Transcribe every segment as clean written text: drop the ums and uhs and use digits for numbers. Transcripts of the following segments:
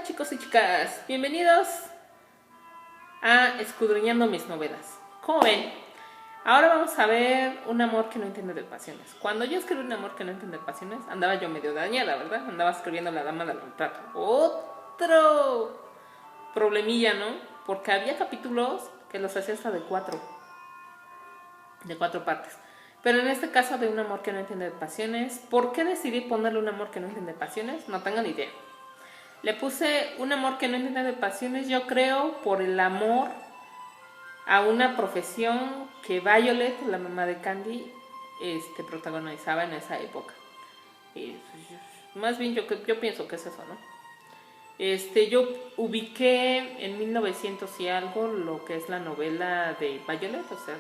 Hola chicos y chicas, bienvenidos a Escudriñando mis novelas. Como ven, ahora vamos a ver Un amor que no entiende de pasiones. Cuando yo escribí Un amor que no entiende de pasiones, andaba yo medio dañada, ¿verdad? Andaba escribiendo La dama del retrato. Otro problemilla, ¿no? Porque había capítulos que los hacía hasta de cuatro partes. Pero en este caso de Un amor que no entiende de pasiones, ¿por qué decidí ponerle Un amor que no entiende de pasiones? No tengo ni idea. Le puse Un amor que no entiende de pasiones, yo creo, por el amor a una profesión que Violet, la mamá de Candy, protagonizaba en esa época. Más bien yo pienso que es eso, ¿no? Yo ubiqué en 1900 y algo lo que es la novela de Violet, o sea,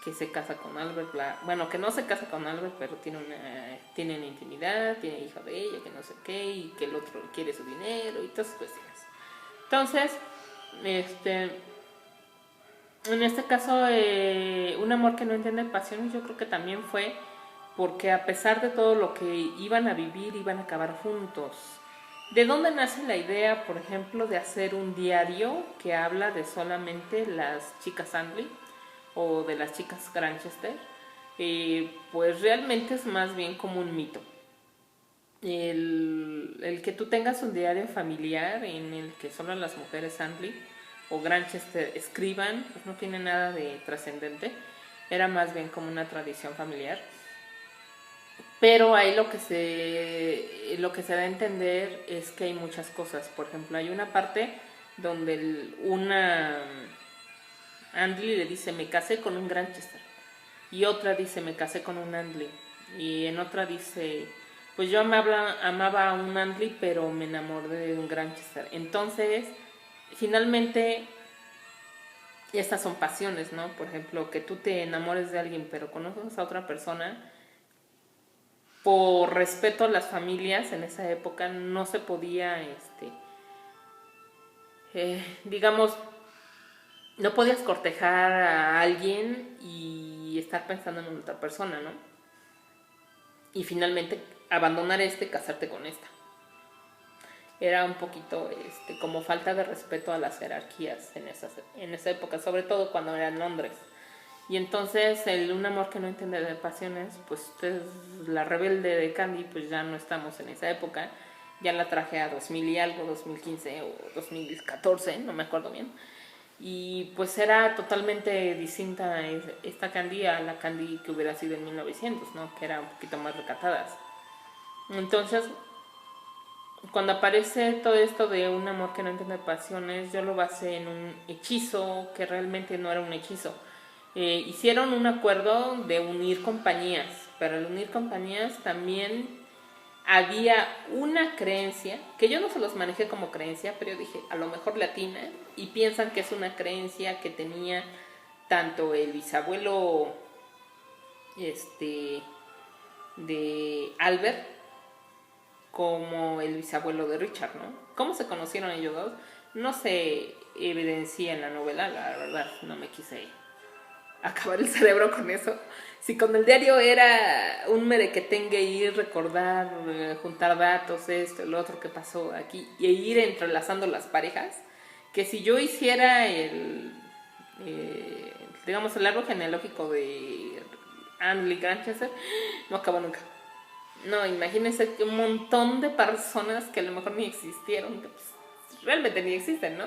que se casa con Albert, bueno, que no se casa con Albert, pero tienen intimidad, tiene hijo de ella, que no sé qué, y que el otro quiere su dinero y todas esas cuestiones. Entonces, en este caso, Un amor que no entiende pasiones, yo creo que también fue porque a pesar de todo lo que iban a vivir, iban a acabar juntos. ¿De dónde nace la idea, por ejemplo, de hacer un diario que habla de solamente las chicas Angley o de las chicas Granchester? Pues realmente es más bien como un mito. El que tú tengas un diario familiar en el que solo las mujeres Angley o Granchester escriban, pues no tiene nada de trascendente. Era más bien como una tradición familiar. Pero ahí lo que se da a entender es que hay muchas cosas. Por ejemplo, hay una parte donde una Angley le dice, me casé con un Granchester. Y otra dice, me casé con un Angley. Y en otra dice, pues yo amaba a un Angley, pero me enamoré de un Granchester. Entonces, finalmente, estas son pasiones, ¿no? Por ejemplo, que tú te enamores de alguien, pero conoces a otra persona. Por respeto a las familias en esa época no se podía, digamos, no podías cortejar a alguien y estar pensando en otra persona, ¿no? Y finalmente abandonar casarte con esta. Era un poquito como falta de respeto a las jerarquías en esa época, sobre todo cuando era en Londres. Y entonces Un amor que no entiende de pasiones, pues es la rebelde de Candy, pues ya no estamos en esa época. Ya la traje a 2000 y algo, 2015 o 2014, no me acuerdo bien. Y pues era totalmente distinta esta Candy a la Candy que hubiera sido en 1900, ¿no? Que era un poquito más recatadas. Entonces, cuando aparece todo esto de Un amor que no entiende de pasiones, yo lo basé en un hechizo que realmente no era un hechizo. Hicieron un acuerdo de unir compañías, pero al unir compañías también había una creencia, que yo no se los manejé como creencia, pero yo dije, a lo mejor latina, y piensan que es una creencia que tenía tanto el bisabuelo de Albert como el bisabuelo de Richard, ¿no? ¿Cómo se conocieron ellos dos? No se evidencia en la novela, la verdad, no me quise acabar el cerebro con eso. Si con el diario era un merequetengue ir, recordar, juntar datos, esto, el otro que pasó aquí, y ir entrelazando las parejas, que si yo hiciera digamos, el árbol genealógico de Angley Granchester, no acaba nunca. No, imagínense un montón de personas que a lo mejor ni existieron, que pues, realmente ni existen, ¿no?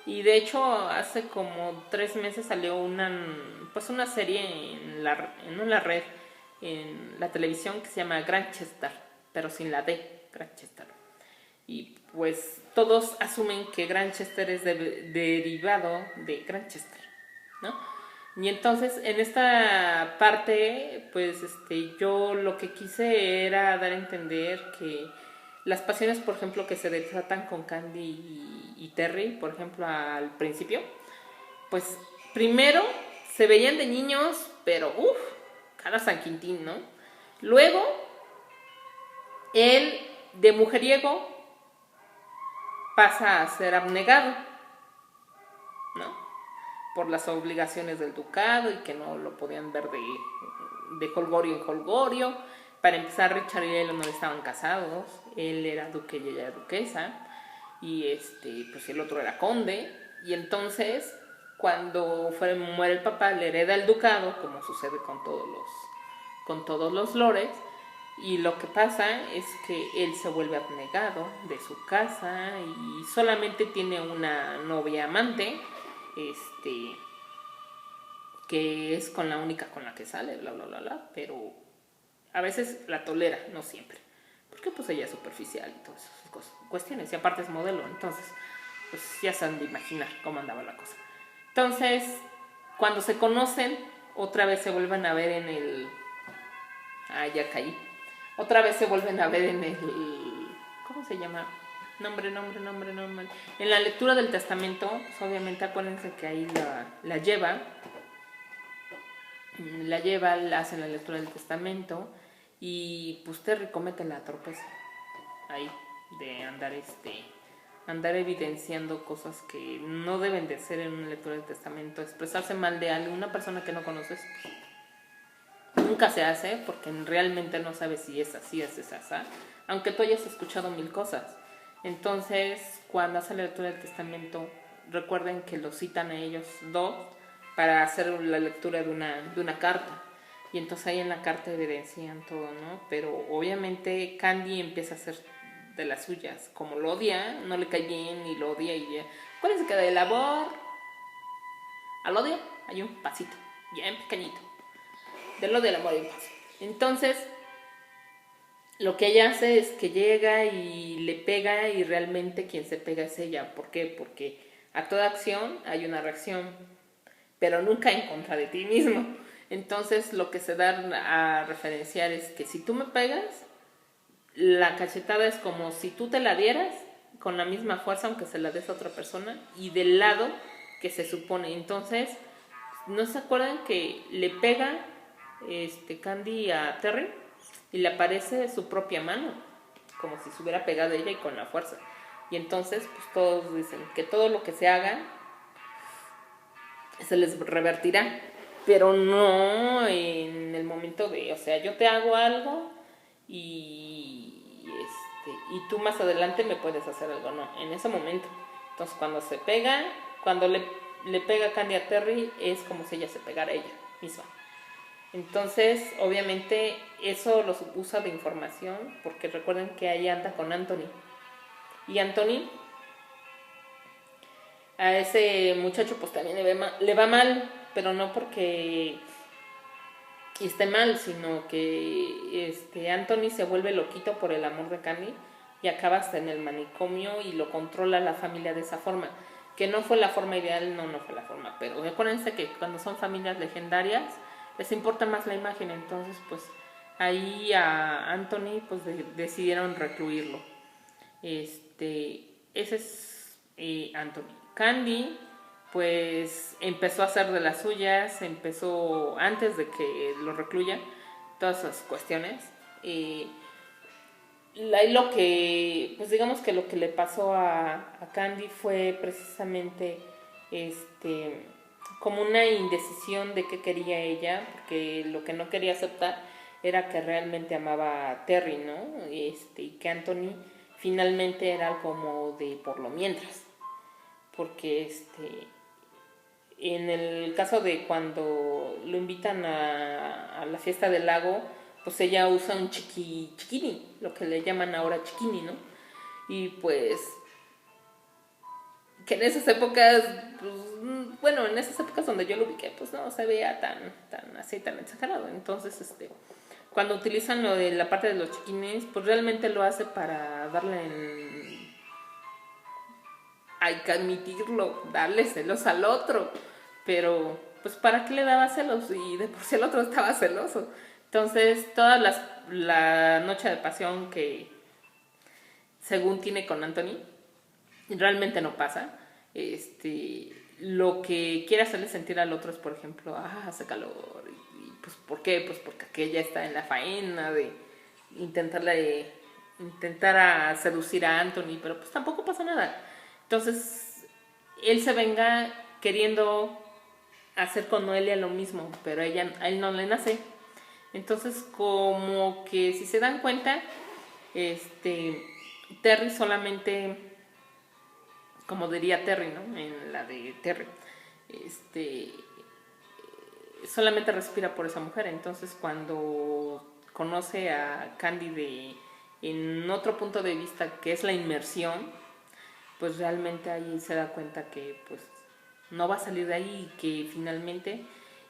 Y de hecho hace como 3 meses salió una serie en la red, en la televisión, que se llama Granchester, pero sin la D, Granchester. Y pues todos asumen que Granchester es derivado de Granchester, ¿no? Y entonces en esta parte, pues yo lo que quise era dar a entender que las pasiones, por ejemplo, que se desatan con Candy y Terry, por ejemplo, al principio, pues primero se veían de niños, pero cada San Quintín, ¿no? Luego, él de mujeriego pasa a ser abnegado, ¿no? Por las obligaciones del ducado y que no lo podían ver de holgorio en holgorio. Para empezar, Richard y Eleanor estaban casados, él era duque y ella era duquesa. y pues el otro era conde, y entonces cuando muere el papá le hereda el ducado, como sucede con todos los lores, y lo que pasa es que él se vuelve abnegado de su casa y solamente tiene una novia amante, que es con la única con la que sale, bla, bla, bla, bla, pero a veces la tolera, no siempre, porque pues ella es superficial y todas esas cosas, cuestiones, y aparte es modelo, entonces pues ya se han de imaginar cómo andaba la cosa. Entonces, cuando se conocen, otra vez se vuelven a ver en el... Ah, ya caí. Otra vez se vuelven a ver en el... ¿Cómo se llama? Nombre. En la lectura del testamento, pues obviamente acuérdense que ahí la lleva, la hacen la lectura del testamento y pues Terry comete la torpeza ahí de andar evidenciando cosas que no deben de ser en una lectura del testamento, expresarse mal de alguien, una persona que no conoces, pues, nunca se hace porque realmente no sabes si es así, es esa, aunque tú hayas escuchado mil cosas. Entonces, cuando hace la lectura del testamento, recuerden que lo citan a ellos dos para hacer la lectura de una carta. Y entonces ahí en la carta evidencian todo, ¿no? Pero obviamente Candy empieza a hacer de las suyas. Como lo odia, no le cae bien y lo odia y ya. Acuérdense que del amor al odio hay un pasito, bien pequeñito. Del odio al amor hay un paso. Entonces, lo que ella hace es que llega y le pega y realmente quien se pega es ella. ¿Por qué? Porque a toda acción hay una reacción, pero nunca en contra de ti mismo. Entonces lo que se da a referenciar es que si tú me pegas, la cachetada es como si tú te la dieras con la misma fuerza aunque se la des a otra persona y del lado que se supone. Entonces, ¿no se acuerdan que le pega Candy a Terry y le aparece su propia mano? Como si se hubiera pegado ella y con la fuerza. Y entonces, pues todos dicen que todo lo que se haga se les revertirá, pero no en el momento de, o sea, yo te hago algo y tú más adelante me puedes hacer algo, no, en ese momento. Entonces cuando se pega, cuando le pega Candy a Terry, es como si ella se pegara a ella misma. Entonces, obviamente, eso los usa de información, porque recuerden que ahí anda con Anthony. Y Anthony, a ese muchacho pues también le va mal, pero no porque esté mal, sino que Anthony se vuelve loquito por el amor de Candy y acaba hasta en el manicomio y lo controla la familia de esa forma, que no fue la forma ideal, no fue la forma, pero acuérdense que cuando son familias legendarias les importa más la imagen, entonces pues ahí a Anthony pues decidieron recluirlo. Ese es Anthony. Candy pues empezó a hacer de las suyas, empezó antes de que lo recluyan, todas esas cuestiones. Lo que, pues digamos que lo que le pasó a Candy fue precisamente como una indecisión de qué quería ella, porque lo que no quería aceptar era que realmente amaba a Terry, ¿no? Y que Anthony finalmente era como de por lo mientras, porque en el caso de cuando lo invitan a la fiesta del lago, pues ella usa un chiquini, lo que le llaman ahora chiquini, ¿no? Y pues que en esas épocas, pues, bueno, en esas épocas donde yo lo ubiqué, pues no se veía tan así, tan exagerado. Entonces, cuando utilizan lo de la parte de los chiquines, pues realmente lo hace para darle hay que admitirlo, darle celos al otro, pero pues ¿para qué le daba celos? Y de por sí el otro estaba celoso. Entonces, la noche de pasión que según tiene con Anthony, realmente no pasa. Lo que quiere hacerle sentir al otro es, por ejemplo, hace calor. Y pues, ¿por qué? Pues porque aquella está en la faena de intentar a seducir a Anthony, pero pues tampoco pasa nada. Entonces, él se venga queriendo hacer con Noelia lo mismo, pero a él no le nace. Entonces, como que si se dan cuenta, Terry solamente como diría Terry, ¿no? En la de Terry, este, solamente respira por esa mujer. Entonces cuando conoce a Candy en otro punto de vista, que es la inmersión, pues realmente ahí se da cuenta que pues no va a salir de ahí y que finalmente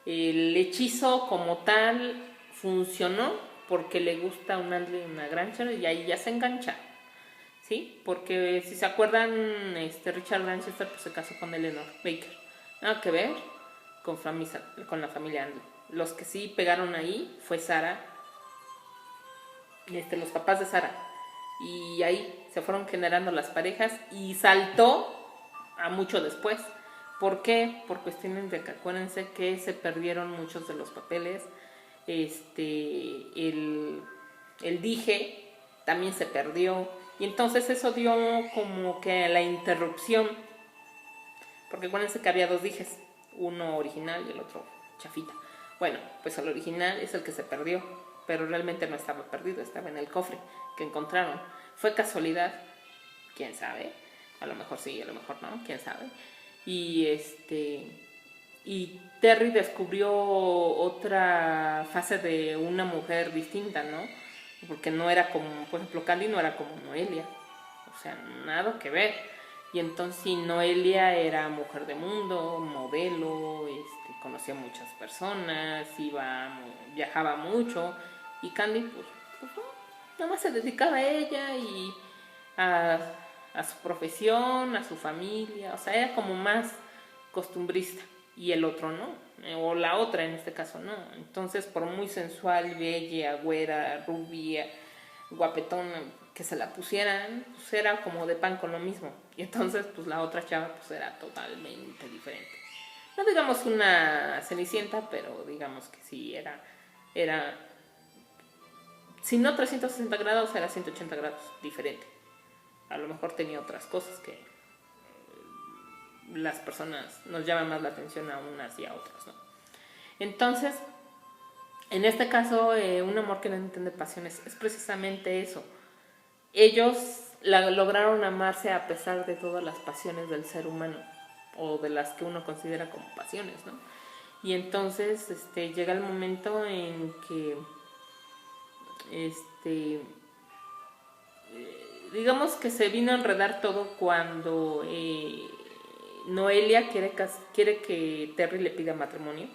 el hechizo como tal funcionó porque le gusta a un Andrew y una Granger y ahí ya se engancha, ¿sí? Porque si se acuerdan, Richard Granchester pues se casó con Eleanor Baker. Nada que ver con la familia Andrew. Los que sí pegaron ahí fue Sarah, los papás de Sarah. Y ahí se fueron generando las parejas y saltó a mucho después. ¿Por qué? Por cuestiones de que acuérdense que se perdieron muchos de los papeles. El dije también se perdió. Y entonces eso dio como que la interrupción. Porque acuérdense que había dos dijes. Uno original y el otro chafita. Bueno, pues el original es el que se perdió. Pero realmente no estaba perdido, estaba en el cofre que encontraron. ¿Fue casualidad? ¿Quién sabe? A lo mejor sí, a lo mejor no, quién sabe. Y y Terry descubrió otra fase de una mujer distinta, ¿no? Porque no era como, por ejemplo, Candy no era como Noelia. O sea, nada que ver. Y entonces sí, Noelia era mujer de mundo, modelo, conocía muchas personas, viajaba mucho. Y Candy, pues no, nada más se dedicaba a ella y a, a su profesión, a su familia. O sea, era como más costumbrista. Y el otro no, o la otra en este caso no. Entonces, por muy sensual, bella, güera, rubia, guapetona que se la pusieran, pues era como de pan con lo mismo. Y entonces, pues la otra chava pues era totalmente diferente. No digamos una cenicienta, pero digamos que sí era si no 360 grados, era 180 grados diferente. A lo mejor tenía otras cosas que las personas nos llaman más la atención a unas y a otras, ¿no? Entonces, en este caso, un amor que no entiende pasiones es precisamente eso. Ellos lograron amarse a pesar de todas las pasiones del ser humano, o de las que uno considera como pasiones, ¿no? Y entonces llega el momento en que digamos que se vino a enredar todo cuando Noelia quiere que Terry le pida matrimonio,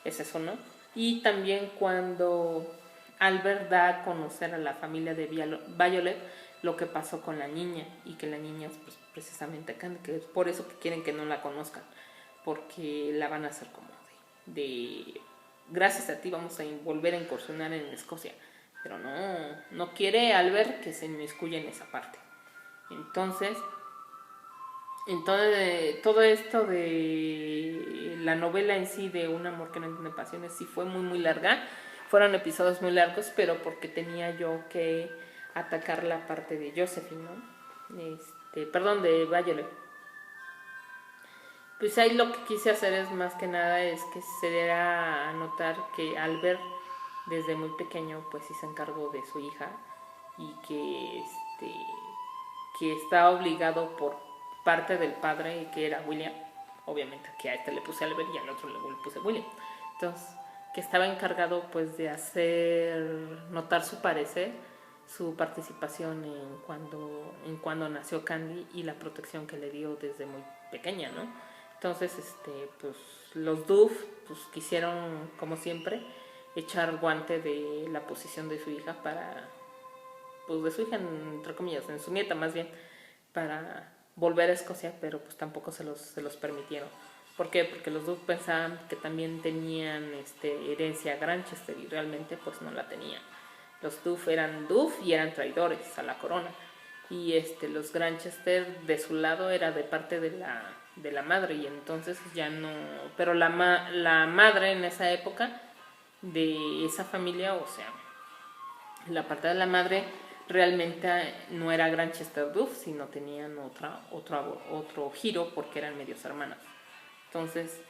es eso, ¿no? Y también cuando Albert da a conocer a la familia de Violet lo que pasó con la niña, y que la niña es pues, precisamente Candy, que es por eso que quieren que no la conozcan, porque la van a hacer como de gracias a ti vamos a volver a incursionar en Escocia. Pero no quiere Albert que se inmiscuya en esa parte. Entonces, todo esto de la novela en sí, de Un amor que no entiende pasiones, sí fue muy, muy larga. Fueron episodios muy largos, pero porque tenía yo que atacar la parte de Josephine, ¿no? Perdón, de Violet. Pues ahí lo que quise hacer es más que nada es que se diera a notar que Albert desde muy pequeño pues sí se encargó de su hija y que está obligado por parte del padre, que era William, obviamente que a le puse Albert y al otro le puse William, entonces que estaba encargado pues de hacer notar su parecer, su participación en cuando nació Candy y la protección que le dio desde muy pequeña, ¿no? Entonces pues los Duff pues quisieron como siempre echar guante de la posición de su hija para, pues de su hija entre comillas, en su nieta más bien, para volver a Escocia, pero pues tampoco se los permitieron. ¿Por qué? Porque los Duff pensaban que también tenían herencia Granchester y realmente pues no la tenían. Los Duff eran Duff y eran traidores a la corona. Y los Granchester de su lado era de parte de la madre, y entonces ya no, pero la madre en esa época de esa familia, o sea, la parte de la madre realmente no era Granchester Duff, sino tenían otro giro porque eran medios hermanos. Entonces,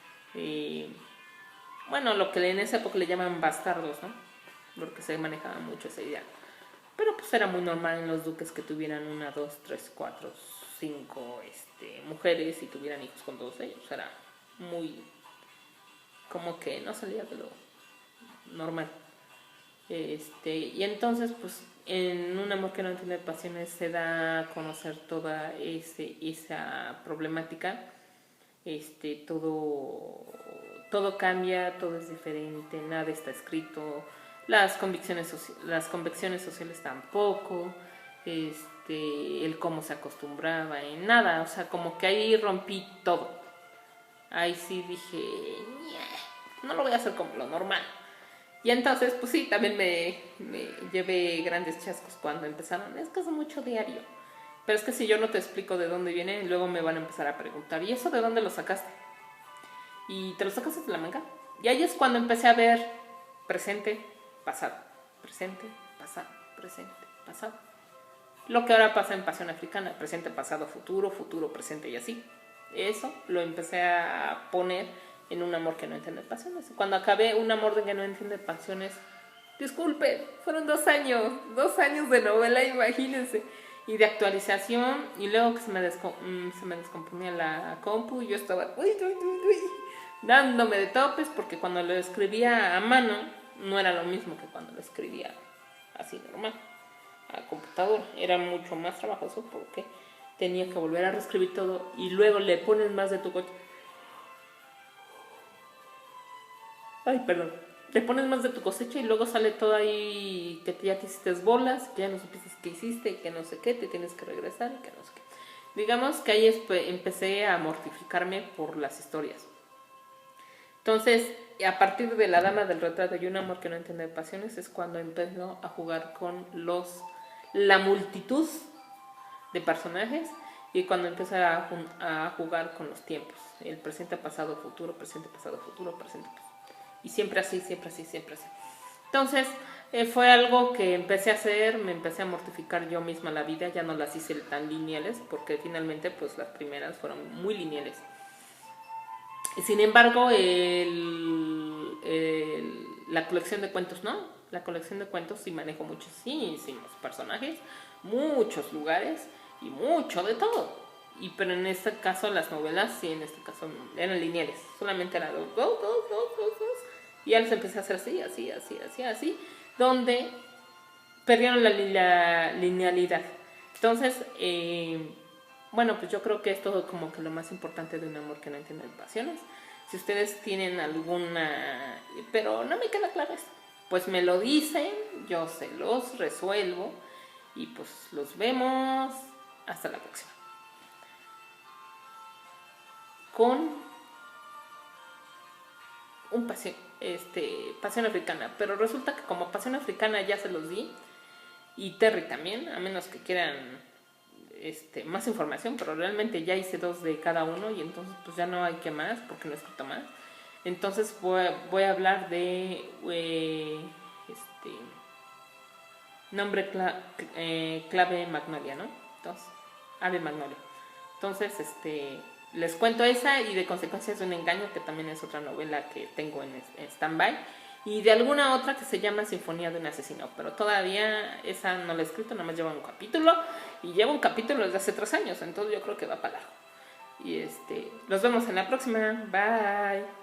bueno, lo que en esa época le llaman bastardos, ¿no? Porque se manejaba mucho esa idea. Pero pues era muy normal en los duques que tuvieran 1, 2, 3, 4, 5 mujeres y tuvieran hijos con todos ellos. Era muy, como que no salía de lo normal. Y entonces, pues, en Un amor que no entiende pasiones se da a conocer toda esa problemática. Todo cambia, todo es diferente, nada está escrito, las convicciones sociales tampoco, el cómo se acostumbraba, en nada, o sea, como que ahí rompí todo. Ahí sí dije, no lo voy a hacer como lo normal. Y entonces, pues sí, también me llevé grandes chascos cuando empezaron. Es que es mucho diario. Pero es que si yo no te explico de dónde viene, luego me van a empezar a preguntar, ¿y eso de dónde lo sacaste? ¿Y te lo sacaste de la manga? Y ahí es cuando empecé a ver presente, pasado, presente, pasado, presente, pasado. Lo que ahora pasa en Pasión Africana, presente, pasado, futuro, futuro, presente y así. Eso lo empecé a poner en Un amor que no entiende pasiones. Cuando acabé Un amor que no entiende pasiones, disculpen, fueron 2 años, 2 años de novela, imagínense, y de actualización, y luego que se me descomponía la compu y yo estaba dándome de topes, porque cuando lo escribía a mano no era lo mismo que cuando lo escribía así normal a computadora. Era mucho más trabajoso porque tenía que volver a reescribir todo y luego le pones más de tu coche. Le pones más de tu cosecha y luego sale todo ahí que ya te hiciste bolas, que ya no supiste qué hiciste, que no sé qué, te tienes que regresar y que no sé qué. Digamos que ahí empecé a mortificarme por las historias. Entonces, a partir de La dama del retrato y Un amor que no entiende pasiones es cuando empezó a jugar con la multitud de personajes y cuando empecé a jugar con los tiempos. El presente, pasado, futuro, presente, pasado, futuro, presente, pasado. Y siempre así, siempre así, siempre así. Entonces, fue algo que empecé a hacer, me empecé a mortificar yo misma la vida, ya no las hice tan lineales, porque finalmente pues las primeras fueron muy lineales. Sin embargo, la colección de cuentos no, la colección de cuentos sí manejo muchísimos personajes, muchos lugares y mucho de todo. Pero en este caso las novelas, sí, en este caso eran lineales, solamente eran dos, y ya les empecé a hacer así, donde perdieron la linealidad. Entonces, bueno, pues yo creo que es todo como que lo más importante de Un amor que no entiende pasiones. Si ustedes tienen alguna, pero no me queda claro esto, pues me lo dicen, yo se los resuelvo y pues los vemos hasta la próxima. Con un Pasión Africana, pero resulta que como Pasión Africana ya se los di y Terry también, a menos que quieran más información, pero realmente ya hice 2 de cada uno y entonces pues ya no hay que más porque no he escrito más. Entonces voy a hablar de nombre clave Magnolia, ¿no? Entonces, Ave Magnolia. Entonces, les cuento esa y de Consecuencias de un engaño, que también es otra novela que tengo en stand-by, y de alguna otra que se llama Sinfonía de un asesino, pero todavía esa no la he escrito, nada más lleva un capítulo, y lleva un capítulo desde hace 3 años, entonces yo creo que va para largo. Y los vemos en la próxima, bye.